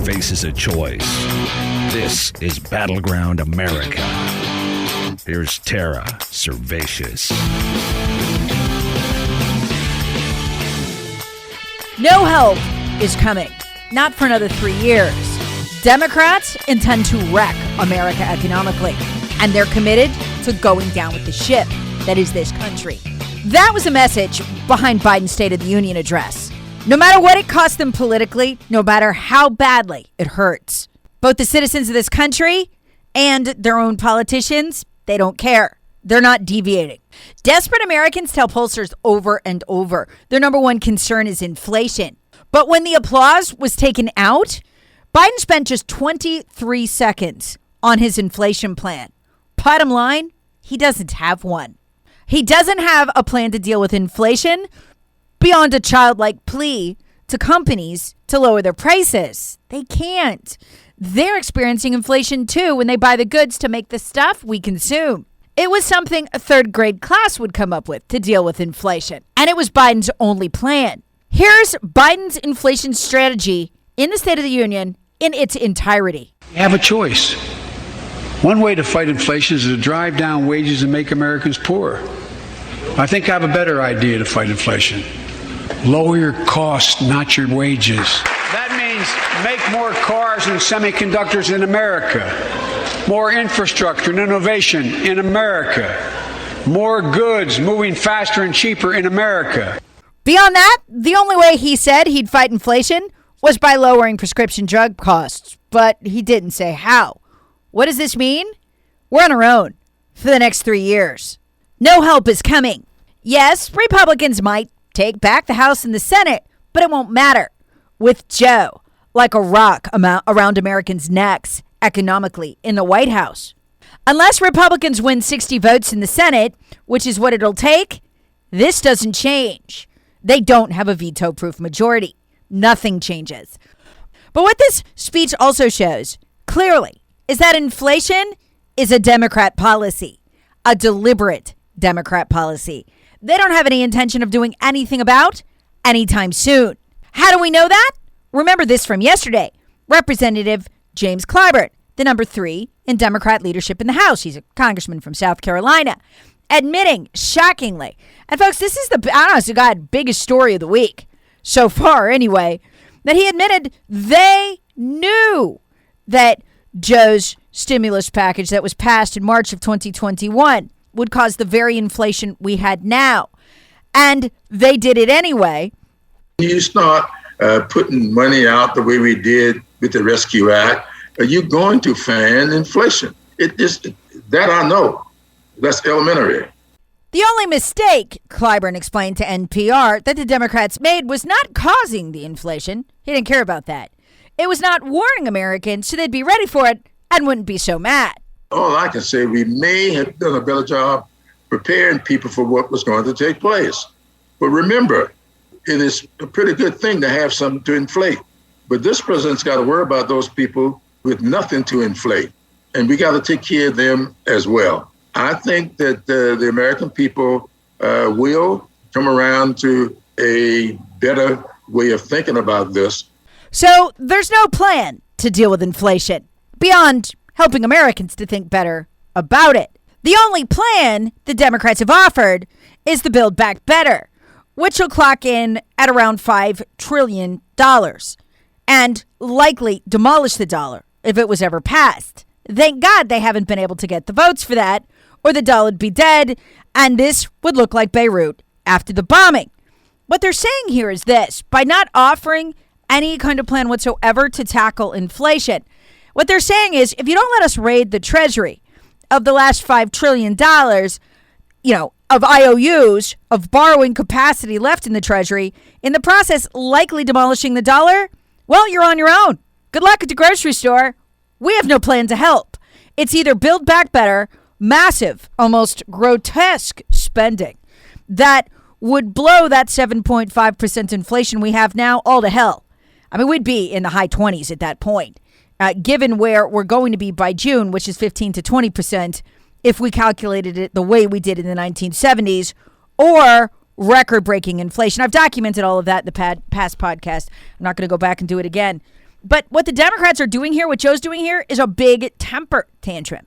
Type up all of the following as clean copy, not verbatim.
faces a choice. This is Battleground America. Here's Tara Servatius. No help is coming. Not for another 3 years. Democrats intend to wreck America economically, and they're committed to going down with the ship that is this country. That was a message behind Biden's State of the Union address. No matter what it costs them politically, no matter how badly it hurts, both the citizens of this country and their own politicians, they don't care. They're not deviating. Desperate Americans tell pollsters over and over their number one concern is inflation. But when the applause was taken out, Biden spent just 23 seconds on his inflation plan. Bottom line, he doesn't have one. He doesn't have a plan to deal with inflation beyond a childlike plea to companies to lower their prices. They can't. They're experiencing inflation too when they buy the goods to make the stuff we consume. It was something a third grade class would come up with to deal with inflation. And it was Biden's only plan. Here's Biden's inflation strategy in the State of the Union in its entirety. You have a choice. One way to fight inflation is to drive down wages and make Americans poorer. I think I have a better idea to fight inflation. Lower your costs, not your wages. That means make more cars and semiconductors in America, more infrastructure and innovation in America, more goods moving faster and cheaper in America. Beyond that, the only way he said he'd fight inflation was by lowering prescription drug costs, but he didn't say how. What does this mean? We're on our own for the next 3 years. No help is coming. Yes, Republicans might take back the House and the Senate, but it won't matter. With Joe like a rock around Americans' necks economically in the White House. Unless Republicans win 60 votes in the Senate, which is what it'll take, this doesn't change. They don't have a veto-proof majority. Nothing changes. But what this speech also shows clearly is that inflation is a Democrat policy, a deliberate Democrat policy. They don't have any intention of doing anything about anytime soon. How do we know that? Remember this from yesterday. Representative James Clyburn, the number 3 in Democrat leadership in the House. He's a congressman from South Carolina, admitting shockingly. And folks, this is the, honest to God, biggest story of the week so far anyway, that he admitted they knew that Joe's stimulus package that was passed in March of 2021 would cause the very inflation we had now. And they did it anyway. You start putting money out the way we did with the Rescue Act, you're going to fan inflation. That I know. That's elementary. The only mistake, Clyburn explained to NPR, that the Democrats made was not causing the inflation. He didn't care about that. It was not warning Americans so they'd be ready for it and wouldn't be so mad. All I can say, we may have done a better job preparing people for what was going to take place. But remember, it is a pretty good thing to have something to inflate. But this president's got to worry about those people with nothing to inflate. And we got to take care of them as well. I think that the American people will come around to a better way of thinking about this. So there's no plan to deal with inflation beyond helping Americans to think better about it. The only plan the Democrats have offered is the Build Back Better, which will clock in at around $5 trillion and likely demolish the dollar if it was ever passed. Thank God they haven't been able to get the votes for that, or the dollar would be dead, and this would look like Beirut after the bombing. What they're saying here is this: by not offering any kind of plan whatsoever to tackle inflation, what they're saying is, if you don't let us raid the Treasury of the last $5 trillion, of IOUs, of borrowing capacity left in the Treasury, in the process likely demolishing the dollar, well, you're on your own. Good luck at the grocery store. We have no plan to help. It's either Build Back Better, massive, almost grotesque spending that would blow that 7.5% inflation we have now all to hell. I mean, we'd be in the high 20s at that point, given where we're going to be by June, which is 15 to 20%, if we calculated it the way we did in the 1970s, or record-breaking inflation. I've documented all of that in the past podcast. I'm not going to go back and do it again. But what the Democrats are doing here, what Joe's doing here, is a big temper tantrum.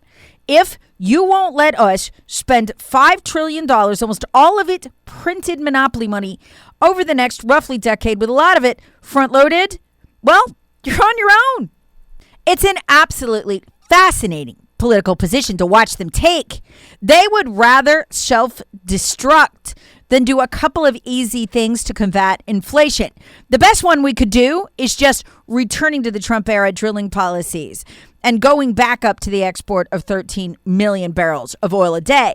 If you won't let us spend $5 trillion, almost all of it printed monopoly money, over the next roughly decade, with a lot of it front-loaded, well, you're on your own. It's an absolutely fascinating political position to watch them take. They would rather self-destruct than do a couple of easy things to combat inflation. The best one we could do is just returning to the Trump-era drilling policies and going back up to the export of 13 million barrels of oil a day.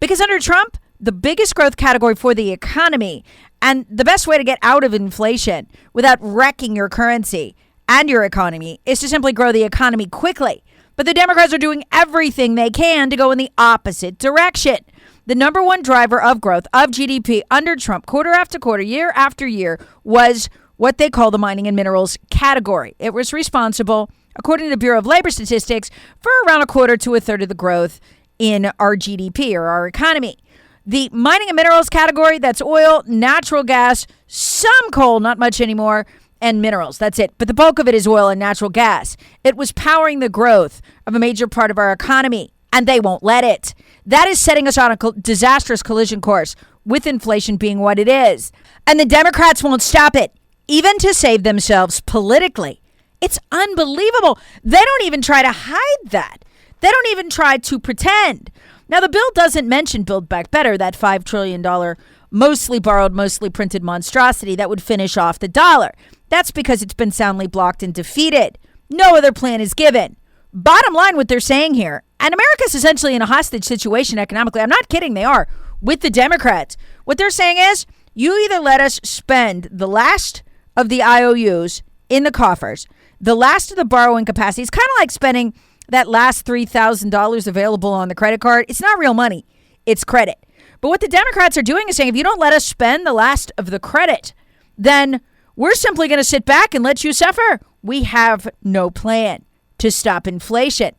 Because under Trump, the biggest growth category for the economy and the best way to get out of inflation without wrecking your currency and your economy is to simply grow the economy quickly. But the Democrats are doing everything they can to go in the opposite direction. The number one driver of growth of GDP under Trump, quarter after quarter, year after year, was what they call the mining and minerals category. It was responsible, according to the Bureau of Labor Statistics, for around a quarter to a third of the growth in our GDP or our economy. The mining and minerals category, that's oil, natural gas, some coal, not much anymore, and minerals. That's it. But the bulk of it is oil and natural gas. It was powering the growth of a major part of our economy, and they won't let it. That is setting us on a disastrous collision course, with inflation being what it is. And the Democrats won't stop it, even to save themselves politically. It's unbelievable. They don't even try to hide that. They don't even try to pretend. Now, the bill doesn't mention Build Back Better, that $5 trillion, mostly borrowed, mostly printed monstrosity that would finish off the dollar. That's because it's been soundly blocked and defeated. No other plan is given. Bottom line, what they're saying here, and America's essentially in a hostage situation economically. I'm not kidding, they are, with the Democrats. What they're saying is, you either let us spend the last of the IOUs in the coffers, the last of the borrowing capacity. It's kind of like spending that last $3,000 available on the credit card. It's not real money, it's credit. But what the Democrats are doing is saying, if you don't let us spend the last of the credit, then we're simply going to sit back and let you suffer. We have no plan to stop inflation.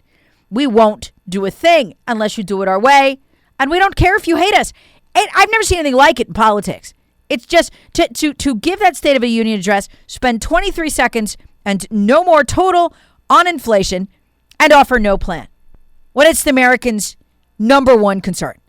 We won't do a thing unless you do it our way. And we don't care if you hate us. And I've never seen anything like it in politics. It's just to give that State of the Union address, spend 23 seconds and no more total on inflation and offer no plan. When it's the Americans' number one concern.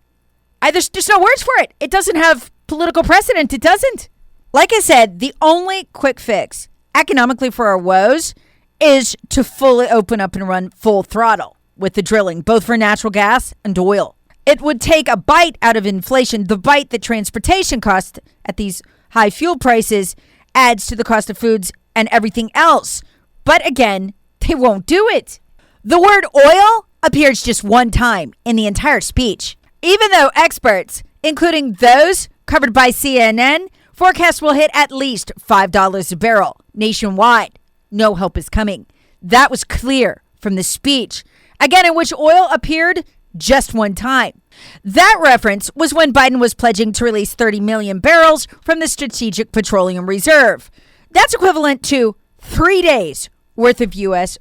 There's just no words for it. It doesn't have political precedent. It doesn't. Like I said, the only quick fix economically for our woes is to fully open up and run full throttle with the drilling, both for natural gas and oil. It would take a bite out of inflation, the bite that transportation costs at these high fuel prices adds to the cost of foods and everything else. But again, they won't do it. The word oil appears just one time in the entire speech, even though experts, including those covered by CNN, forecast will hit at least $5 a barrel nationwide. No help is coming. That was clear from the speech, again, in which oil appeared just one time. That reference was when Biden was pledging to release 30 million barrels from the Strategic Petroleum Reserve. That's equivalent to 3 days worth of U.S.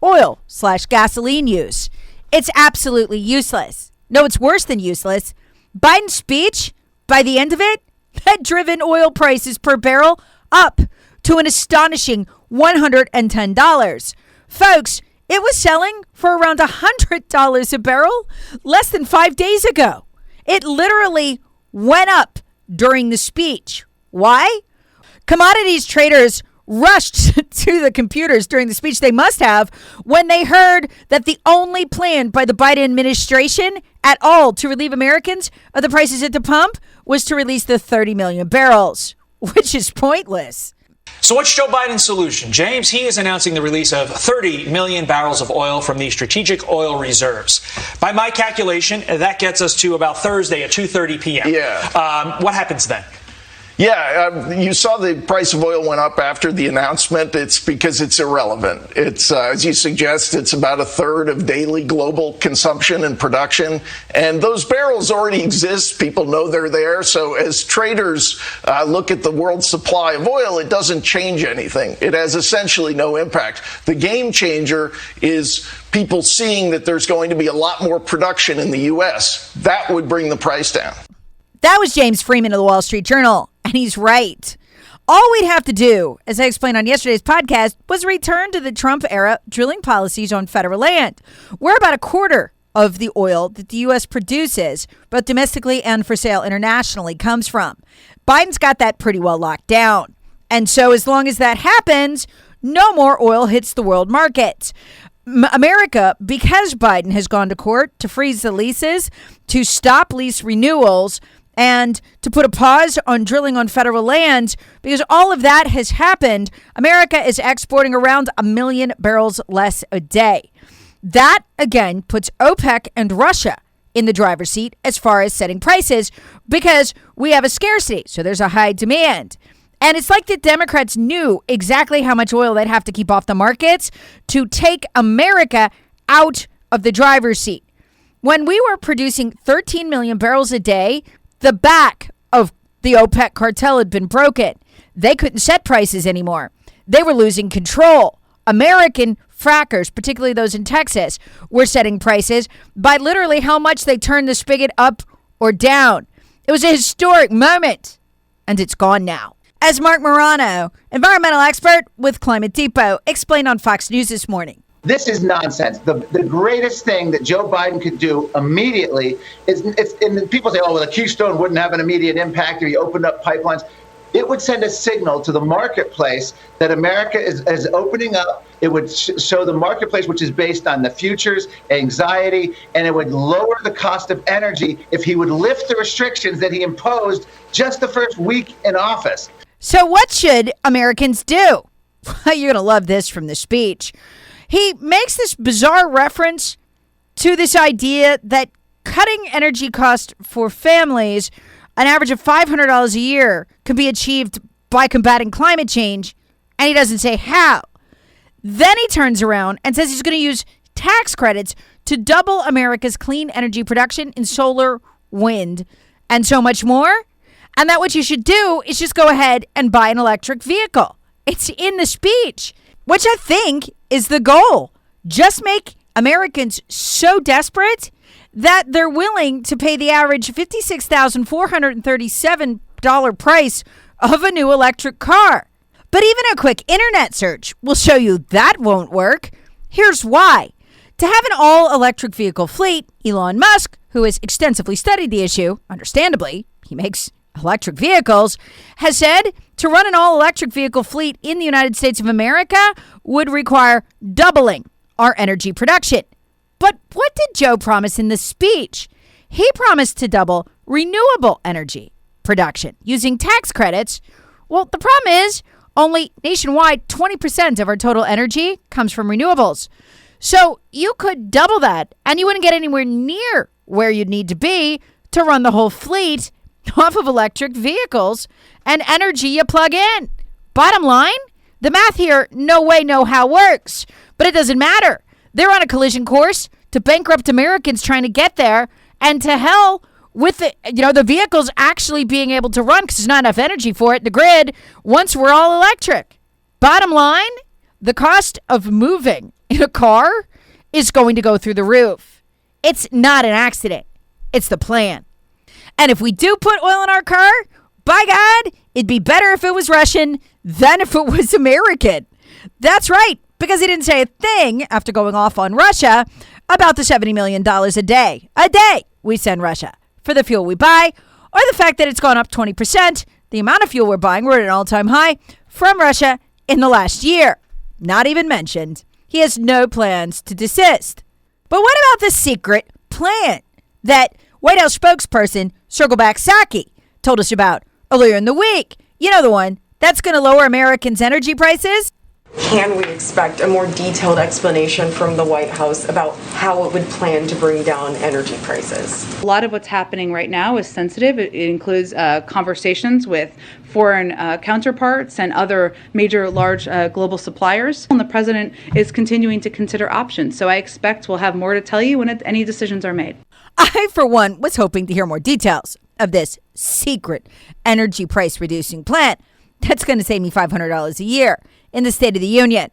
oil/gasoline use. It's absolutely useless. No, it's worse than useless. Biden's speech, by the end of it, had driven oil prices per barrel up to an astonishing $110. Folks, it was selling for around $100 a barrel less than 5 days ago. It literally went up during the speech. Why? Commodities traders rushed to the computers during the speech. They must have, when they heard that the only plan by the Biden administration at all to relieve Americans of the prices at the pump was to release the 30 million barrels, which is pointless. So what's Joe Biden's solution? James, he is announcing the release of 30 million barrels of oil from the Strategic Oil Reserves. By my calculation, that gets us to about Thursday at 2:30 p.m. Yeah. What happens then? Yeah, you saw the price of oil went up after the announcement. It's because it's irrelevant. It's, as you suggest, it's about a third of daily global consumption and production. And those barrels already exist. People know they're there. So as traders look at the world supply of oil, it doesn't change anything. It has essentially no impact. The game changer is people seeing that there's going to be a lot more production in the U.S. That would bring the price down. That was James Freeman of the Wall Street Journal, and he's right. All we'd have to do, as I explained on yesterday's podcast, was return to the Trump-era drilling policies on federal land, where about a quarter of the oil that the U.S. produces, both domestically and for sale internationally, comes from. Biden's got that pretty well locked down. And so as long as that happens, no more oil hits the world markets. America, because Biden has gone to court to freeze the leases, to stop lease renewals, and to put a pause on drilling on federal lands, because all of that has happened, America is exporting around 1 million barrels less a day. That, again, puts OPEC and Russia in the driver's seat as far as setting prices, because we have a scarcity, so there's a high demand. And it's like the Democrats knew exactly how much oil they'd have to keep off the markets to take America out of the driver's seat. When we were producing 13 million barrels a day, the back of the OPEC cartel had been broken. They couldn't set prices anymore. They were losing control. American frackers, particularly those in Texas, were setting prices by literally how much they turned the spigot up or down. It was a historic moment, and it's gone now. As Mark Morano, environmental expert with Climate Depot, explained on Fox News this morning. This is nonsense. The greatest thing that Joe Biden could do immediately is, and people say, oh, well, the Keystone wouldn't have an immediate impact if he opened up pipelines. It would send a signal to the marketplace that America is opening up. It would show the marketplace, which is based on the futures, anxiety, and it would lower the cost of energy if he would lift the restrictions that he imposed just the first week in office. So what should Americans do? You're going to love this from the speech. He makes this bizarre reference to this idea that cutting energy costs for families, an average of $500 a year, can be achieved by combating climate change, and he doesn't say how. Then he turns around and says he's going to use tax credits to double America's clean energy production in solar, wind, and so much more. And that what you should do is just go ahead and buy an electric vehicle. It's in the speech, which I think is the goal. Just make Americans so desperate that they're willing to pay the average $56,437 price of a new electric car. But even a quick internet search will show you that won't work. Here's why. To have an all-electric vehicle fleet, Elon Musk, who has extensively studied the issue, understandably, he makes electric vehicles, has said to run an all-electric vehicle fleet in the United States of America would require doubling our energy production. But what did Joe promise in the speech? He promised to double renewable energy production using tax credits. Well, the problem is only nationwide 20% of our total energy comes from renewables. So you could double that and you wouldn't get anywhere near where you'd need to be to run the whole fleet off of electric vehicles and energy you plug in. Bottom line, the math here no way, no how works, but it doesn't matter. They're on a collision course to bankrupt Americans trying to get there, and to hell with the vehicles actually being able to run because there's not enough energy for it in the grid once we're all electric. Bottom line, the cost of moving in a car is going to go through the roof. It's not an accident. It's the plan. And if we do put oil in our car, by God, it'd be better if it was Russian than if it was American. That's right, because he didn't say a thing after going off on Russia about the $70 million a day we send Russia for the fuel we buy, or the fact that it's gone up 20%, the amount of fuel we're buying, we're at an all-time high, from Russia in the last year. Not even mentioned. He has no plans to desist. But what about the secret plan that White House spokesperson Circleback Psaki told us about earlier in the week? You know, the one that's going to lower Americans' energy prices? Can we expect a more detailed explanation from the White House about how it would plan to bring down energy prices? A lot of what's happening right now is sensitive. It includes conversations with foreign counterparts and other major large global suppliers. And the president is continuing to consider options. So I expect we'll have more to tell you when any decisions are made. I, for one, was hoping to hear more details of this secret energy price reducing plan that's going to save me $500 a year in the State of the Union.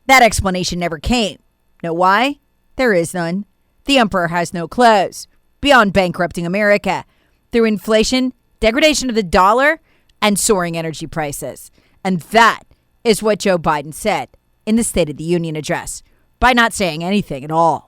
That explanation never came. Know why? There is none. The emperor has no clothes. Beyond bankrupting America through inflation, degradation of the dollar, and soaring energy prices. And that is what Joe Biden said in the State of the Union address by not saying anything at all.